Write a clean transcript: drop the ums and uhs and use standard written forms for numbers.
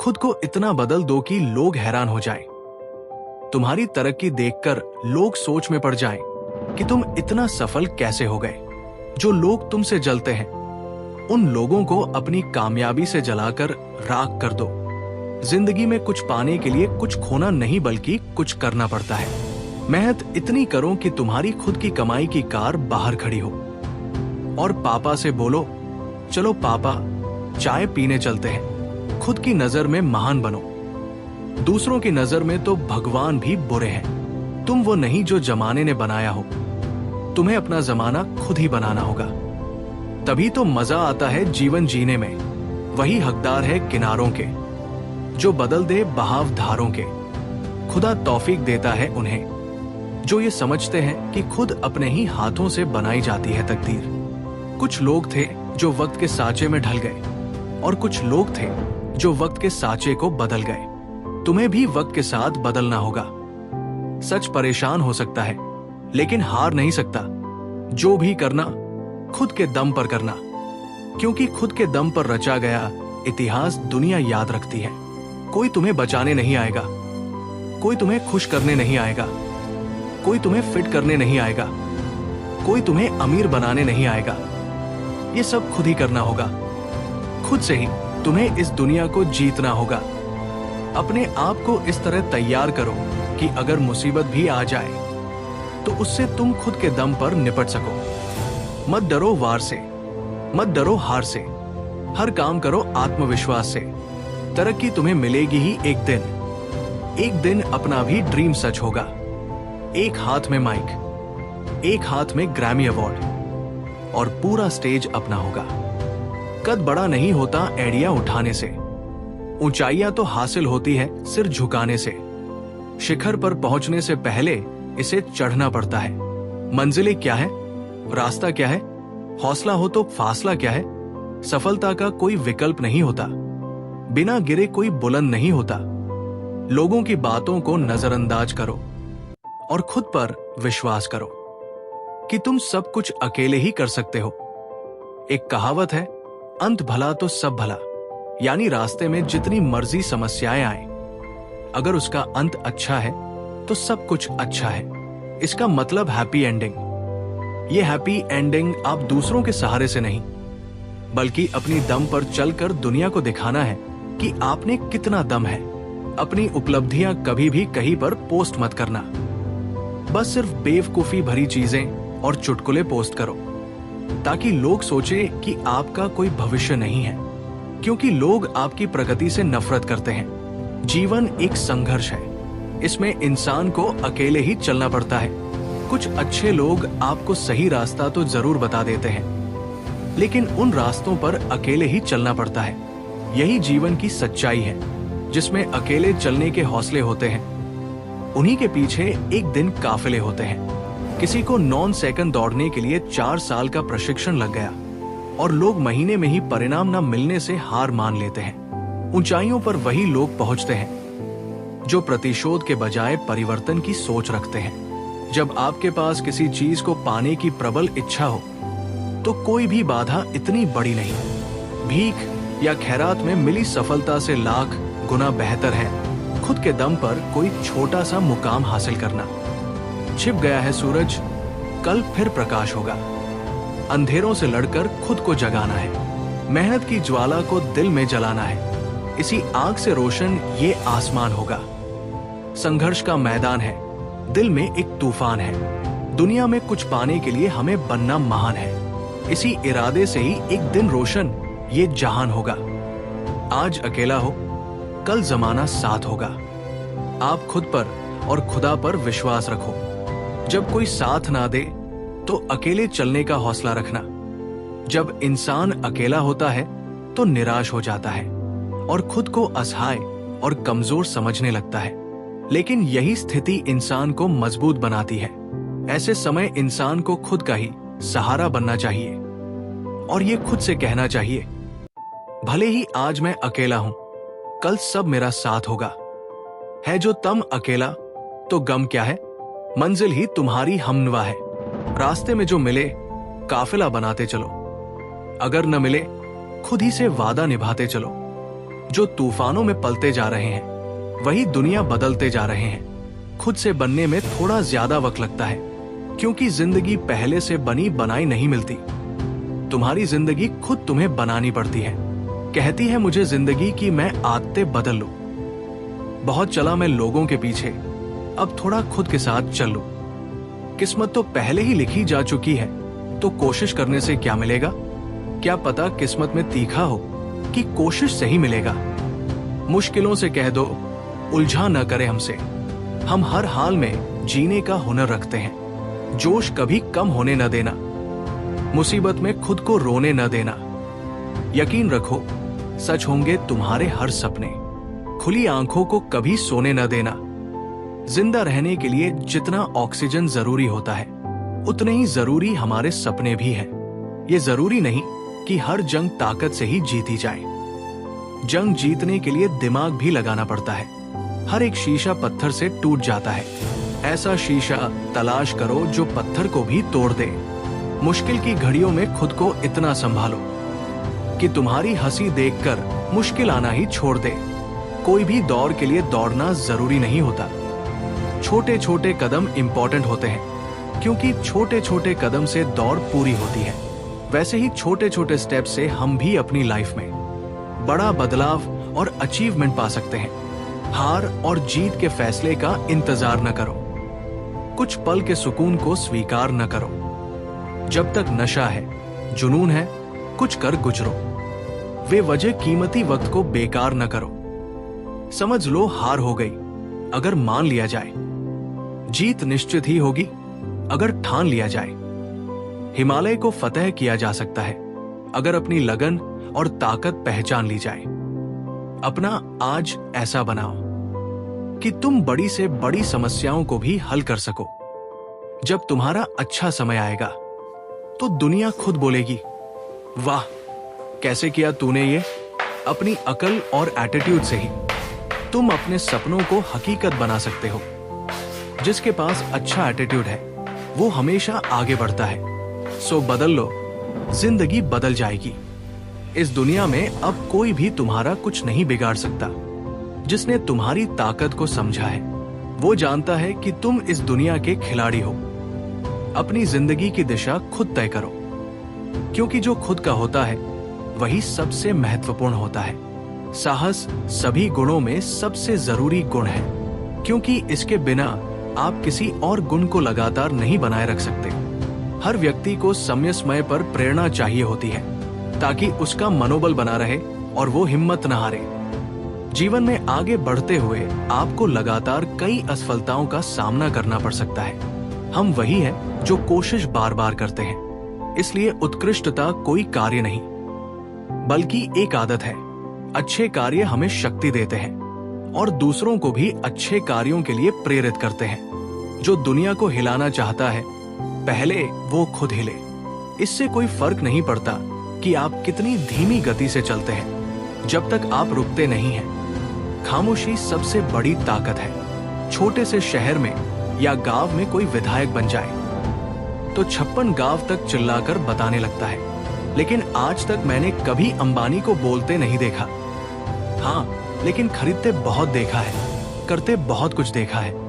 खुद को इतना बदल दो कि लोग हैरान हो जाएं। तुम्हारी तरक्की देखकर लोग सोच में पड़ जाएं कि तुम इतना सफल कैसे हो गए। जो लोग तुमसे जलते हैं उन लोगों को अपनी कामयाबी से जलाकर राख कर दो। जिंदगी में कुछ पाने के लिए कुछ खोना नहीं बल्कि कुछ करना पड़ता है। मेहनत इतनी करो कि तुम्हारी खुद की कमाई की कार बाहर खड़ी हो। और पापा से बोलो, चलो पापा चाय पीने चलते हैं। खुद की नजर में महान बनो, दूसरों की नजर में तो भगवान भी बुरे हैं। तुम वो नहीं जो जमाने ने बनाया हो, तुम्हें अपना जमाना खुद ही बनाना होगा। तभी तो मजा आता है जीवन जीने में। वही हकदार है किनारों के जो बदल दे बहाव धारों के। खुदा तौफीक देता है उन्हें जो ये समझते हैं कि खुद अपने ही हाथों से बनाई जाती है तकदीर। कुछ लोग थे जो वक्त के साँचे में ढल गए और कुछ लोग थे जो वक्त के साँचे को बदल गए। तुम्हें भी वक्त के साथ बदलना होगा। सच परेशान हो सकता है लेकिन हार नहीं सकता। जो भी करना खुद के दम पर करना, क्योंकि खुद के दम पर रचा गया इतिहास दुनिया याद रखती है। कोई तुम्हें बचाने नहीं आएगा, कोई तुम्हें खुश करने नहीं आएगा, कोई तुम्हें फिट करने नहीं आएगा, कोई तुम्हें अमीर बनाने नहीं आएगा। ये सब खुद ही करना होगा। खुद से ही तुम्हें इस दुनिया को जीतना होगा। अपने आप को इस तरह तैयार करो कि अगर मुसीबत भी आ जाए तो उससे तुम खुद के दम पर निपट सको। मत डरो वार से, मत डरो हार से। हर काम करो आत्मविश्वास से। तरक्की तुम्हें मिलेगी ही एक दिन अपना भी ड्रीम सच होगा। एक हाथ में माइक, एक हाथ में ग्रैमी अवार्ड और पूरा स्टेज अपना होगा। कद बड़ा नहीं होता आइडिया उठाने से, ऊंचाइयां तो हासिल होती है सिर झुकाने से। शिखर पर पहुंचने से पहले इसे चढ़ना पड़ता है। मंजिलें क्या है, रास्ता क्या है, हौसला हो तो फासला क्या है। सफलता का कोई विकल्प नहीं होता, बिना गिरे कोई बुलंद नहीं होता। लोगों की बातों को नजरअंदाज करो और खुद पर विश्वास करो कि तुम सब कुछ अकेले ही कर सकते हो। एक कहावत है, अंत भला तो सब भला, यानी रास्ते में जितनी मर्जी समस्याएं आए, अगर उसका अंत अच्छा है तो सब कुछ अच्छा है। इसका मतलब हैप्पी एंडिंग। ये हैप्पी एंडिंग आप दूसरों के सहारे से नहीं बल्कि अपनी दम पर चलकर दुनिया को दिखाना है कि आपने कितना दम है। अपनी उपलब्धियां कभी भी कहीं पर पोस्ट मत करना। बस सिर्फ बेवकूफी भरी चीजें और चुटकुले पोस्ट करो ताकि लोग सोचे कि आपका कोई भविष्य नहीं है, क्योंकि लोग आपकी प्रगति से नफरत करते हैं। जीवन एक संघर्ष है, इसमें इंसान को अकेले ही चलना पड़ता है। कुछ अच्छे लोग आपको सही रास्ता तो जरूर बता देते हैं, लेकिन उन रास्तों पर अकेले ही चलना पड़ता है। यही जीवन की सच्चाई है, जिसमें अकेले चलने के हौसले होते हैं। उन्हीं के पीछे एक दिन काफिले होते हैं। किसी को 9 सेकंड दौड़ने के लिए 4 साल का प्रशिक्षण लग गया और लोग महीने में ही परिणाम न मिलने से हार मान लेते हैं। ऊंचाइयों पर वही लोग पहुंचते हैं जो प्रतिशोध के बजाय परिवर्तन की सोच रखते हैं। जब आपके पास किसी चीज को पाने की प्रबल इच्छा हो तो कोई भी बाधा इतनी बड़ी नहीं। भीख या खैरात में मिली सफलता से लाख गुना बेहतर है खुद के दम पर कोई छोटा सा मुकाम हासिल करना। छिप गया है सूरज, कल फिर प्रकाश होगा। अंधेरों से लड़कर खुद को जगाना है। मेहनत की ज्वाला को दिल में जलाना है। इसी आग से रोशन ये आसमान होगा। संघर्ष का मैदान है, दिल में एक तूफान है। दुनिया में कुछ पाने के लिए हमें बनना महान है। इसी इरादे से ही एक दिन रोशन ये जहान होगा। आज अकेला हो, कल जमाना साथ होगा। आप खुद पर और खुदा पर विश्वास रखो। जब कोई साथ ना दे तो अकेले चलने का हौसला रखना। जब इंसान अकेला होता है तो निराश हो जाता है और खुद को असहाय और कमजोर समझने लगता है। लेकिन यही स्थिति इंसान को मजबूत बनाती है। ऐसे समय इंसान को खुद का ही सहारा बनना चाहिए और ये खुद से कहना चाहिए, भले ही आज मैं अकेला हूं, कल सब मेरा साथ होगा। है जो तुम अकेला तो गम क्या है, मंजिल ही तुम्हारी हमनवा है। रास्ते में जो मिले काफिला बनाते चलो, अगर न मिले खुद ही से वादा निभाते चलो। जो तूफानों में पलते जा रहे हैं वही दुनिया बदलते जा रहे हैं। खुद से बनने में थोड़ा ज्यादा वक्त लगता है, क्योंकि जिंदगी पहले से बनी बनाई नहीं मिलती। तुम्हारी जिंदगी खुद तुम्हें बनानी पड़ती है। कहती है मुझे जिंदगी की मैं आदतें बदल लूं। बहुत चला मैं लोगों के पीछे, अब थोड़ा खुद के साथ चल लूं। किस्मत तो पहले ही लिखी जा चुकी है, तो कोशिश करने से क्या मिलेगा? क्या पता किस्मत में तीखा हो कि कोशिश से ही मिलेगा। मुश्किलों से कह दो उलझा न करे हमसे। हम हर हाल में जीने का हुनर रखते हैं। जोश कभी कम होने न देना, मुसीबत में खुद को रोने न देना। यकीन रखो सच होंगे तुम्हारे हर सपने। खुली आंखों को कभी सोने न देना। जिंदा रहने के लिए जितना ऑक्सीजन जरूरी होता है उतने ही जरूरी हमारे सपने भी हैं। ये जरूरी नहीं कि हर जंग ताकत से ही जीती जाए। जंग जीतने के लिए दिमाग भी लगाना पड़ता है। हर एक शीशा पत्थर से टूट जाता है। ऐसा शीशा तलाश करो जो पत्थर को भी तोड़ दे। मुश्किल की घड़ियों में खुद को इतना संभालो कि तुम्हारी हंसी देखकर मुश्किल आना ही छोड़ दे। कोई भी दौड़ के लिए दौड़ना जरूरी नहीं होता। छोटे छोटे कदम इंपॉर्टेंट होते हैं, क्योंकि छोटे छोटे कदम से दौड़ पूरी होती है। वैसे ही छोटे छोटे स्टेप से हम भी अपनी लाइफ में बड़ा बदलाव और अचीवमेंट पा सकते हैं। हार और जीत के फैसले का इंतजार न करो। कुछ पल के सुकून को स्वीकार न करो। जब तक नशा है, जुनून है, कुछ कर गुजरो। वे वजह कीमती वक्त को बेकार न करो। समझ लो हार हो गई अगर मान लिया जाए। जीत निश्चित ही होगी अगर ठान लिया जाए। हिमालय को फतह किया जा सकता है अगर अपनी लगन और ताकत पहचान ली जाए। अपना आज ऐसा बनाओ कि तुम बड़ी से बड़ी समस्याओं को भी हल कर सको। जब तुम्हारा अच्छा समय आएगा तो दुनिया खुद बोलेगी, वाह कैसे किया तूने ये। अपनी अकल और एटीट्यूड से ही तुम अपने सपनों को हकीकत बना सकते हो। जिसके पास अच्छा एटीट्यूड है वो हमेशा आगे बढ़ता है। सो बदल लो, जिंदगी बदल जाएगी। इस दुनिया में अब कोई भी तुम्हारा कुछ नहीं बिगाड़ सकता। जिसने तुम्हारी ताकत को समझा है वो जानता है कि तुम इस दुनिया के खिलाड़ी हो। अपनी जिंदगी की दिशा खुद तय करो, क्योंकि जो खुद का होता है वही सबसे महत्वपूर्ण होता है। साहस सभी गुणों में सबसे जरूरी गुण है, क्योंकि इसके बिना आप किसी और गुण को लगातार नहीं बनाए रख सकते। हर व्यक्ति को समय समय पर प्रेरणा चाहिए होती है, ताकि उसका मनोबल बना रहे और वो हिम्मत न हारे। जीवन में आगे बढ़ते हुए आपको लगातार कई असफलताओं का सामना करना पड़ सकता है। हम वही हैं जो कोशिश बार बार करते हैं। इसलिए उत्कृष्टता कोई कार्य नहीं, बल्कि एक आदत है। अच्छे कार्य हमें शक्ति देते हैं और दूसरों को भी अच्छे कार्यों के लिए प्रेरित करते हैं। जो दुनिया को हिलाना चाहता है पहले वो खुद हिले। इससे कोई फर्क नहीं पड़ता कि आप कितनी धीमी गति से चलते हैं, जब तक आप रुकते नहीं हैं। खामोशी सबसे बड़ी ताकत है। छोटे से शहर में या गांव में कोई विधायक बन जाए तो 56 गांव तक चिल्लाकर बताने लगता है, लेकिन आज तक मैंने कभी अंबानी को बोलते नहीं देखा। हाँ, लेकिन खरीदते बहुत देखा है, करते बहुत कुछ देखा है।